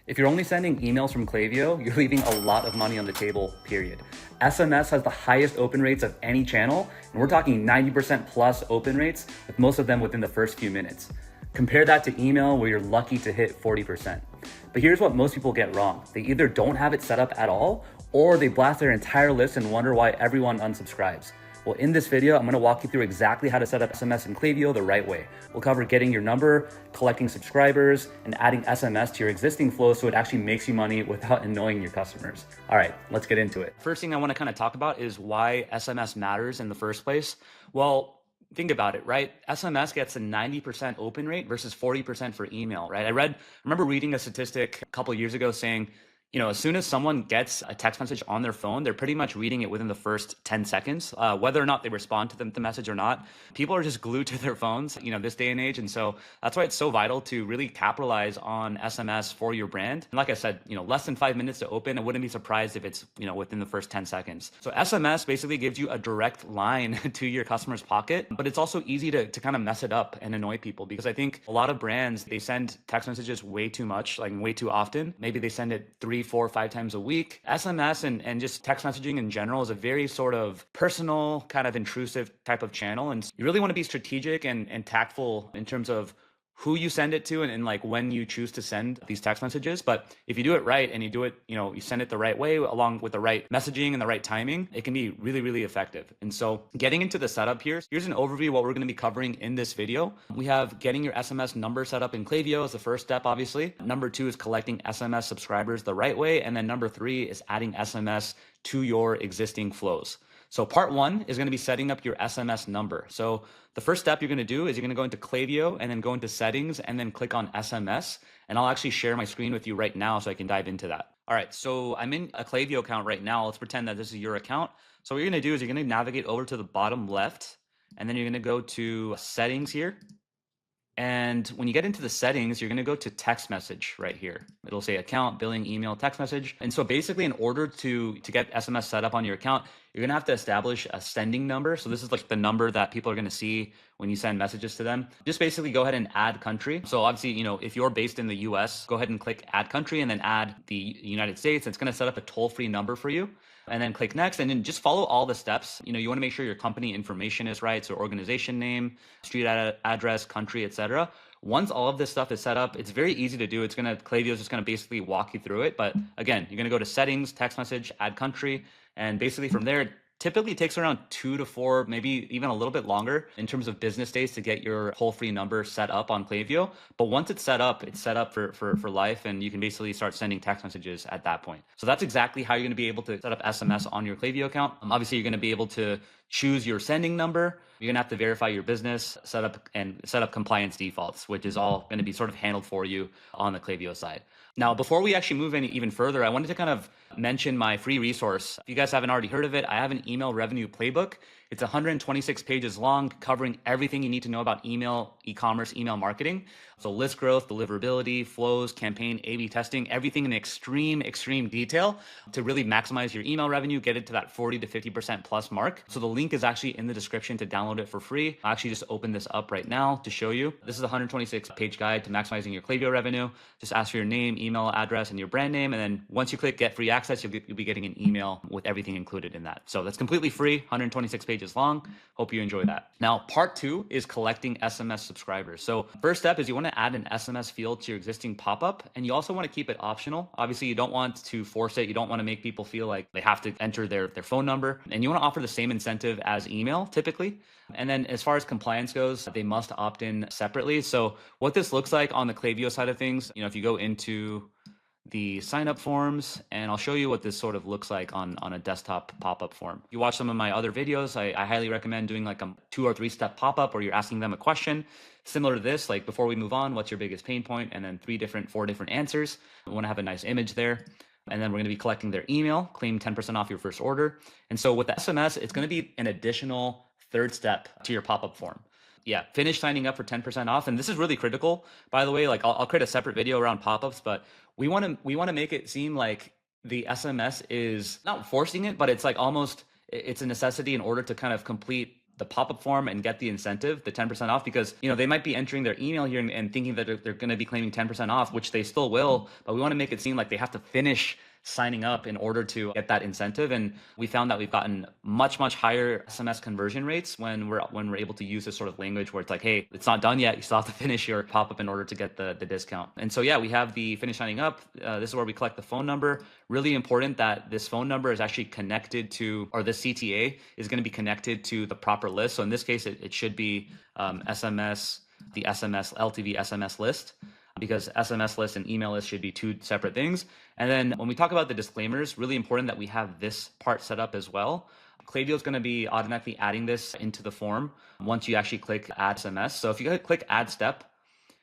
If you're only sending emails from Klaviyo, you're leaving a lot of money on the table, period. SMS has the highest open rates of any channel, and we're talking 90% plus open rates, with most of them within the first few minutes. Compare that to email, where you're lucky to hit 40%. But here's what most people get wrong. They either don't have it set up at all, or they blast their entire list and wonder why everyone unsubscribes. Well, in this video, I'm gonna walk you through exactly how to set up SMS in Klaviyo the right way. We'll cover getting your number, collecting subscribers, and adding SMS to your existing flow so it actually makes you money without annoying your customers. All right, let's get into it. First thing I wanna kind of talk about is why SMS matters in the first place. Well, think about it, right? SMS gets a 90% open rate versus 40% for email, right? I remember reading a statistic a couple of years ago saying, as soon as someone gets a text message on their phone, they're pretty much reading it within the first 10 seconds, whether or not they respond to the message or not. People are just glued to their phones, this day and age. And so that's why it's so vital to really capitalize on SMS for your brand. And like I said, less than 5 minutes to open. I wouldn't be surprised if it's, within the first 10 seconds. So SMS basically gives you a direct line to your customer's pocket, but it's also easy to kind of mess it up and annoy people, because I think a lot of brands, they send text messages way too much, like way too often. Maybe they send it 3, 4, 5 times a week. SMS and just text messaging in general is a very sort of personal, kind of intrusive type of channel. And you really want to be strategic and tactful in terms of who you send it to and like when you choose to send these text messages. But if you do it right and you do it, you send it the right way along with the right messaging and the right timing, it can be really, really effective. And so getting into the setup here's an overview of what we're going to be covering in this video. We have getting your SMS number set up in Klaviyo as the first step, obviously. Number 2 is collecting SMS subscribers the right way. And then number 3 is adding SMS to your existing flows. So part 1 is going to be setting up your SMS number. So the first step you're going to do is you're going to go into Klaviyo and then go into settings and then click on SMS. And I'll actually share my screen with you right now so I can dive into that. All right, so I'm in a Klaviyo account right now. Let's pretend that this is your account. So what you're going to do is you're going to navigate over to the bottom left, and then you're going to go to settings here. And when you get into the settings, you're going to go to text message right here. It'll say account, billing, email, text message. And so basically in order to get SMS set up on your account, you're going to have to establish a sending number. So this is like the number that people are going to see when you send messages to them. Just basically go ahead and add country. So obviously, if you're based in the US, go ahead and click add country and then add the United States. It's going to set up a toll-free number for you. And then click next, and then just follow all the steps. You want to make sure your company information is right. So organization name, street address, country, etc. Once all of this stuff is set up, it's very easy to do. Klaviyo is just going to basically walk you through it. But again, you're going to go to settings, text message, add country. And basically from there, typically takes around 2 to 4, maybe even a little bit longer in terms of business days to get your toll-free number set up on Klaviyo. But once it's set up for life, and you can basically start sending text messages at that point. So that's exactly how you're going to be able to set up SMS on your Klaviyo account. Obviously, you're going to be able to choose your sending number. You're going to have to verify your business, set up compliance defaults, which is all going to be sort of handled for you on the Klaviyo side. Now, before we actually move even further, I wanted to kind of mention my free resource. If you guys haven't already heard of it, I have an email revenue playbook. It's 126 pages long, covering everything you need to know about email, e-commerce, email marketing. So list growth, deliverability, flows, campaign, A/B testing, everything in extreme detail to really maximize your email revenue, get it to that 40 to 50% plus mark. So the link is actually in the description to download it for free. I'll actually just open this up right now to show you. This is a 126 page guide to maximizing your Klaviyo revenue. Just ask for your name, email address, and your brand name. And then once you click get free access, you'll be getting an email with everything included in that. So that's completely free, 126 pages long. Hope you enjoy that. Now, part 2 is collecting SMS subscribers. So first step is you want to add an SMS field to your existing pop-up, and you also want to keep it optional. Obviously, you don't want to force it. You don't want to make people feel like they have to enter their phone number, and you want to offer the same incentive as email typically. And then as far as compliance goes, they must opt in separately. So what this looks like on the Klaviyo side of things, if you go into the sign up forms, and I'll show you what this sort of looks like on a desktop pop-up form. You watch some of my other videos, I highly recommend doing like a 2 or 3 step pop-up where you're asking them a question similar to this, like before we move on, what's your biggest pain point? And then 4 different answers. We want to have a nice image there. And then we're going to be collecting their email, claim 10% off your first order. And so with the SMS, it's going to be an additional 3rd step to your pop-up form. Yeah, finish signing up for 10% off. And this is really critical, by the way. Like I'll create a separate video around pop-ups, but we want to make it seem like the SMS is not forcing it, but it's like almost it's a necessity in order to kind of complete the pop-up form and get the incentive, the 10% off, because they might be entering their email here and thinking that they're going to be claiming 10% off, which they still will, but we want to make it seem like they have to finish signing up in order to get that incentive. And we found that we've gotten much higher SMS conversion rates when we're able to use this sort of language where it's like, hey, it's not done yet, you still have to finish your pop-up in order to get the discount. And so yeah, we have the finish signing up. This is where we collect the phone number. Really important that this phone number is actually connected to, or the CTA is going to be connected to the proper list. So in this case, it should be SMS, the SMS LTV SMS list, because SMS list and email list should be two separate things. And then when we talk about the disclaimers, really important that we have this part set up as well. Klaviyo is going to be automatically adding this into the form once you actually click add SMS. So if you click add step,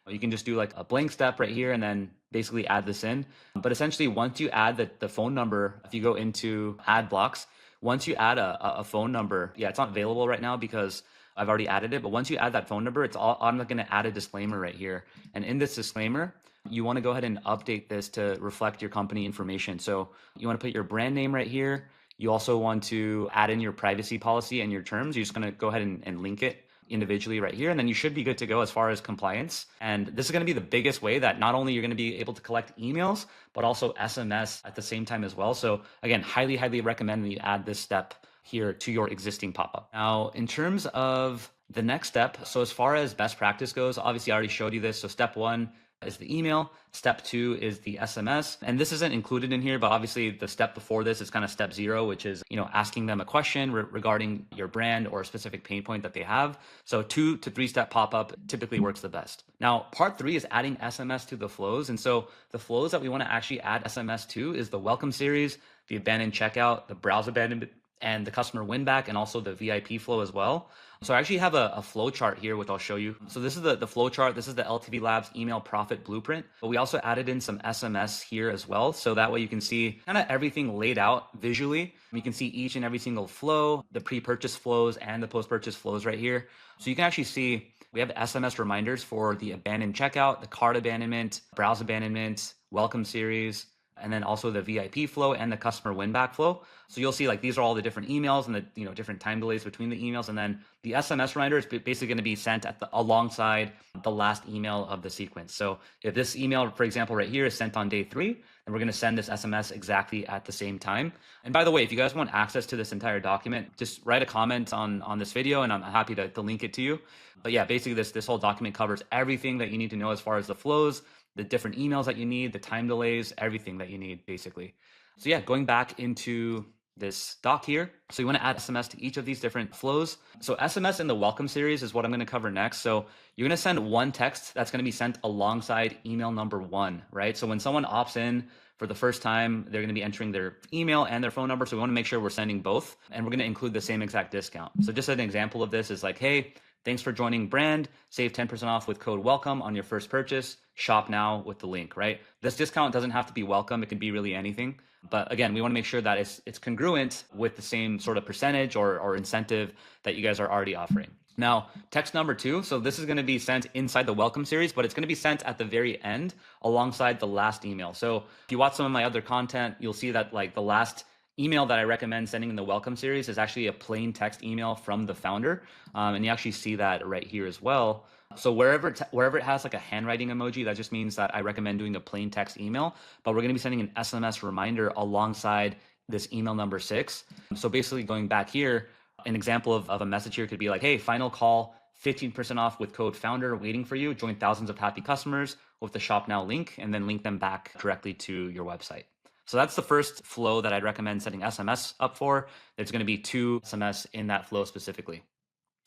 you can just do like a blank step right here and then basically add this in. But essentially, once you add the phone number, if you go into add blocks, once you add a phone number, yeah, it's not available right now because I've already added it, but once you add that phone number, I'm going to add a disclaimer right here. And in this disclaimer, you want to go ahead and update this to reflect your company information. So you want to put your brand name right here. You also want to add in your privacy policy and your terms. You're just going to go ahead and link it individually right here, and then you should be good to go as far as compliance. And this is going to be the biggest way that not only you're going to be able to collect emails, but also SMS at the same time as well. So again, highly recommend that you add this step here to your existing pop-up. Now, in terms of the next step, so as far as best practice goes, obviously I already showed you this. So step 1 is the email. Step 2 is the SMS. And this isn't included in here, but obviously the step before this is kind of step 0, which is, asking them a question regarding your brand or a specific pain point that they have. So 2 to 3 step pop-up typically works the best. Now, part 3 is adding SMS to the flows. And so the flows that we want to actually add SMS to is the welcome series, the abandoned checkout, the browse abandonment, and the customer win back, and also the VIP flow as well. So I actually have a flow chart here, which I'll show you. So this is the flow chart. This is the LTV Labs email profit blueprint, but we also added in some SMS here as well. So that way you can see kind of everything laid out visually. You can see each and every single flow, the pre-purchase flows and the post-purchase flows right here. So you can actually see we have SMS reminders for the abandoned checkout, the cart abandonment, browse abandonment, welcome series, and then also the VIP flow and the customer win back flow. So you'll see like these are all the different emails and the different time delays between the emails, and then the SMS reminder is basically going to be sent alongside the last email of the sequence. So if this email, for example, right here is sent on day 3, then we're going to send this SMS exactly at the same time. And by the way, if you guys want access to this entire document, just write a comment on this video and I'm happy to link it to you. But yeah, basically this whole document covers everything that you need to know as far as the flows, the different emails that you need, the time delays, everything that you need basically. So yeah, going back into this doc here. So you want to add SMS to each of these different flows. So SMS in the welcome series is what I'm going to cover next. So you're going to send one text that's going to be sent alongside email number 1, right? So when someone opts in for the first time, they're going to be entering their email and their phone number. So we want to make sure we're sending both, and we're going to include the same exact discount. So just an example of this is like, hey, thanks for joining brand. Save 10% off with code WELCOME on your first purchase. Shop now with the link, right? This discount doesn't have to be welcome. It can be really anything. But again, we want to make sure that it's congruent with the same sort of percentage or incentive that you guys are already offering. Now, text number 2. So this is going to be sent inside the welcome series, but it's going to be sent at the very end alongside the last email. So if you watch some of my other content, you'll see that like the last email that I recommend sending in the welcome series is actually a plain text email from the founder. And you actually see that right here as well. So wherever it has like a handwriting emoji, that just means that I recommend doing a plain text email, but we're going to be sending an SMS reminder alongside this email number 6. So basically going back here, an example of a message here could be like, hey, final call, 15% off with code founder waiting for you. Join thousands of happy customers with the shop now link, and then link them back directly to your website. So that's the first flow that I'd recommend setting SMS up for. There's going to be 2 SMS in that flow specifically.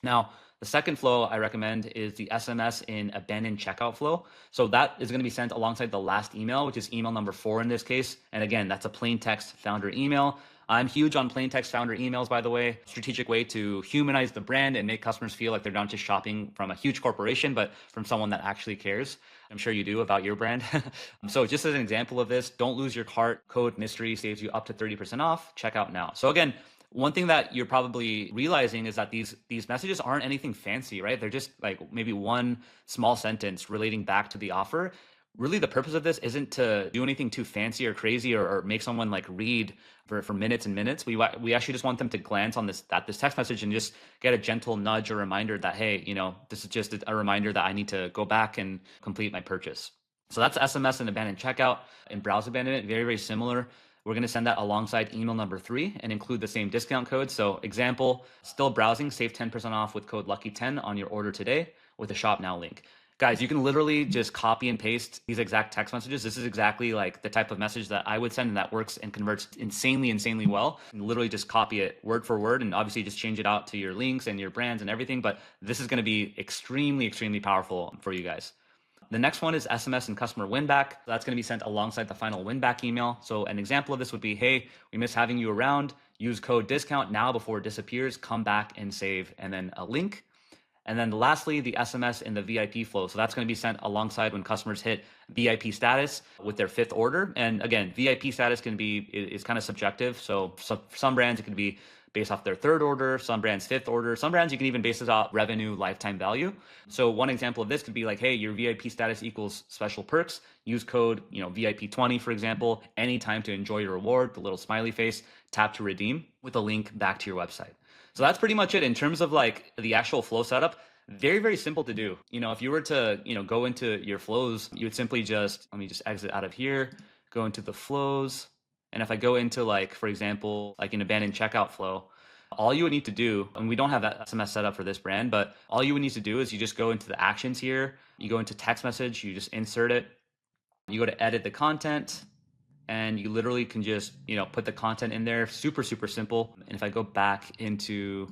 Now, the second flow I recommend is the SMS in abandoned checkout flow. So that is going to be sent alongside the last email, which is email number 4 in this case. And again, that's a plain text founder email. I'm huge on plain text founder emails, by the way. Strategic way to humanize the brand and make customers feel like they're not just shopping from a huge corporation, but from someone that actually cares. I'm sure you do about your brand. So just as an example of this, don't lose your cart. Code mystery saves you up to 30% off. Check out now. So again, one thing that you're probably realizing is that these messages aren't anything fancy, right? They're just like maybe one small sentence relating back to the offer. Really, the purpose of this isn't to do anything too fancy or crazy, or make someone like read for minutes and minutes. We actually just want them to glance on this text message and just get a gentle nudge or reminder that, hey, this is just a reminder that I need to go back and complete my purchase. So that's SMS and abandoned checkout. And browse abandonment, very, very similar. We're going to send that alongside email number 3 and include the same discount code. So example, still browsing, save 10% off with code LUCKY10 on your order today with a shop now link. Guys, you can literally just copy and paste these exact text messages. This is exactly like the type of message that I would send, and that works and converts insanely well. And literally just copy it word for word, and obviously just change it out to your links and your brands and everything. But this is going to be extremely powerful for you guys. The next one is SMS and customer win back. That's going to be sent alongside the final win back email. So an example of this would be, hey, we miss having you around. Use code discount now before it disappears. Come back and save, and then a link. And then lastly, the SMS in the VIP flow. So that's going to be sent alongside when customers hit VIP status with their 5th order. And again, VIP status is kind of subjective. So some brands, it could be based off their 3rd order, some brands 5th order, some brands you can even base this off revenue lifetime value. So one example of this could be like, hey, your VIP status equals special perks. Use code, VIP20, for example, anytime to enjoy your reward, the little smiley face, tap to redeem with a link back to your website. So that's pretty much it in terms of like the actual flow setup. Very simple to do. If you were to, go into your flows, you would simply let me just exit out of here, go into the flows. And if I go into like, for example, like an abandoned checkout flow, all you would need to do, and we don't have that SMS set up for this brand, but all you would need to do is you just go into the actions here, you go into text message, you just insert it, you go to edit the content, and you literally can just, put the content in there. Super simple. And if I go back into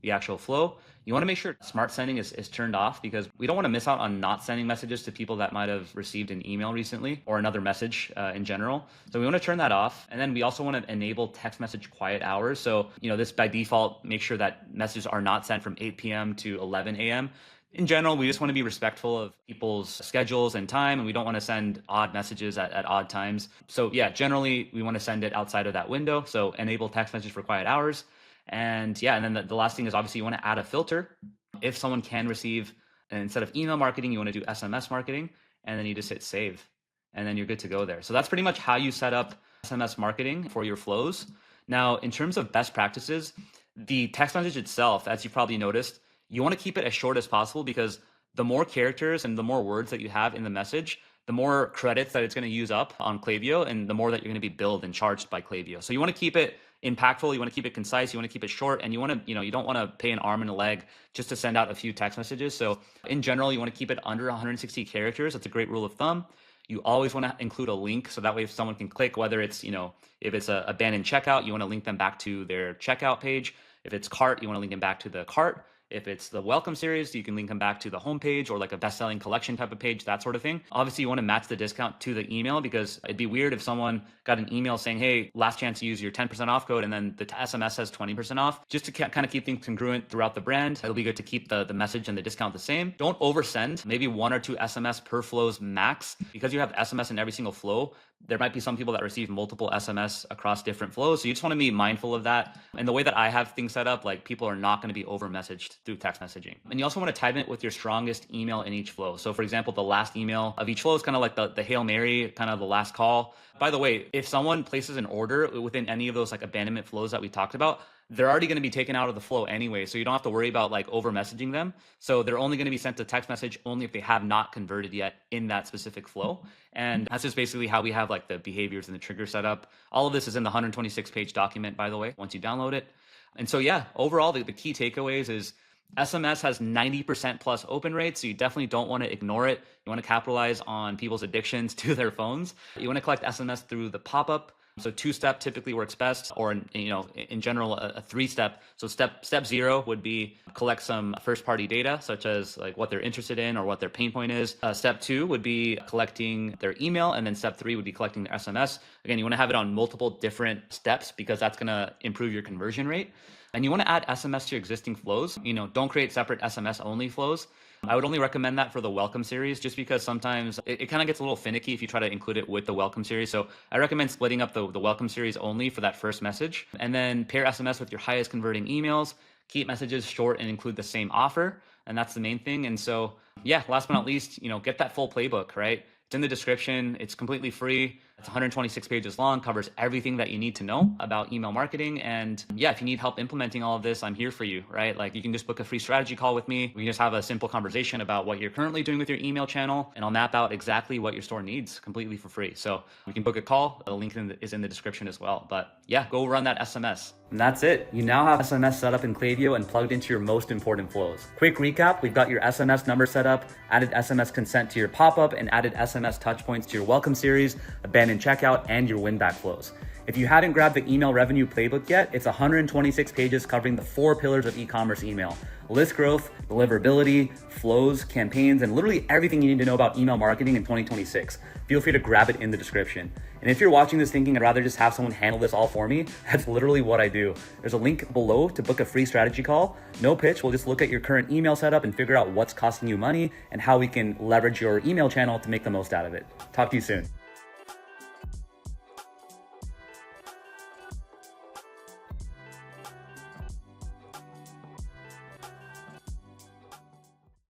the actual flow, you want to make sure smart sending is turned off, because we don't want to miss out on not sending messages to people that might have received an email recently or another message in general. So we want to turn that off. And then we also want to enable text message quiet hours. So, this by default, make sure that messages are not sent from 8 p.m. to 11 a.m. In general, we just want to be respectful of people's schedules and time, and we don't want to send odd messages at odd times. So yeah, generally we want to send it outside of that window. So enable text message for quiet hours. And yeah, and then the last thing is obviously you want to add a filter. If someone can receive, instead of email marketing, you want to do SMS marketing, and then you just hit save, and then you're good to go there. So that's pretty much how you set up SMS marketing for your flows. Now, in terms of best practices, the text message itself, as you probably noticed, you want to keep it as short as possible, because the more characters and the more words that you have in the message, the more credits that it's going to use up on Klaviyo, and the more that you're going to be billed and charged by Klaviyo. So you want to keep it impactful, you want to keep it concise, you want to keep it short, and you want to, you don't want to pay an arm and a leg just to send out a few text messages. So in general, you want to keep it under 160 characters. That's a great rule of thumb. You always want to include a link, so that way if someone can click, whether it's, if it's a abandoned checkout, you want to link them back to their checkout page. If it's cart, you want to link them back to the cart. If it's the welcome series, you can link them back to the homepage, or like a best-selling collection type of page, that sort of thing. Obviously, you want to match the discount to the email, because it'd be weird if someone got an email saying, hey, last chance to use your 10% off code, and then the SMS says 20% off. Just to kind of keep things congruent throughout the brand, it'll be good to keep the message and the discount the same. Don't oversend, maybe 1 or 2 SMS per flows max. Because you have SMS in every single flow, there might be some people that receive multiple SMS across different flows. So you just want to be mindful of that. And the way that I have things set up, like, people are not going to be over messaged through text messaging. And you also want to time it with your strongest email in each flow. So for example, the last email of each flow is kind of like the Hail Mary, kind of the last call. By the way, if someone places an order within any of those like abandonment flows that we talked about, they're already going to be taken out of the flow anyway. So you don't have to worry about like over messaging them. So they're only going to be sent to text message only if they have not converted yet in that specific flow. And that's just basically how we have like the behaviors and the trigger set up. All of this is in the 126 page document, by the way, once you download it. And so, yeah, overall, the key takeaways is SMS has 90% plus open rates, so you definitely don't want to ignore it. You want to capitalize on people's addictions to their phones. You want to collect SMS through the pop-up. So 2-step typically works best, or in general, a 3-step. So step 0 would be collect some first-party data, such as like what they're interested in or what their pain point is. Step 2 would be collecting their email, and then step 3 would be collecting their SMS. Again, you want to have it on multiple different steps, because that's going to improve your conversion rate. And you want to add SMS to your existing flows. Don't create separate SMS only flows. I would only recommend that for the welcome series, just because sometimes it kind of gets a little finicky if you try to include it with the welcome series. So I recommend splitting up the welcome series only for that first message, and then pair SMS with your highest converting emails. Keep messages short and include the same offer. And that's the main thing. And so, yeah, last but not least, get that full playbook, right? It's in the description. It's completely free. It's 126 pages long, covers everything that you need to know about email marketing. And yeah, if you need help implementing all of this, I'm here for you, right? Like you can just book a free strategy call with me. We can just have a simple conversation about what you're currently doing with your email channel, and I'll map out exactly what your store needs completely for free. So we can book a call. The link is in the description as well. But yeah, go run that SMS. And that's it. You now have SMS set up in Klaviyo and plugged into your most important flows. Quick recap, we've got your SMS number set up, added SMS consent to your pop-up, and added SMS touchpoints to your welcome series, abandoned checkout, and your win-back flows. If you haven't grabbed the email revenue playbook yet, it's 126 pages covering the 4 pillars of e-commerce email: list growth, deliverability, flows, campaigns, and literally everything you need to know about email marketing in 2026. Feel free to grab it in the description. And if you're watching this thinking I'd rather just have someone handle this all for me, that's literally what I do. There's a link below to book a free strategy call. No pitch, we'll just look at your current email setup and figure out what's costing you money and how we can leverage your email channel to make the most out of it. Talk to you soon.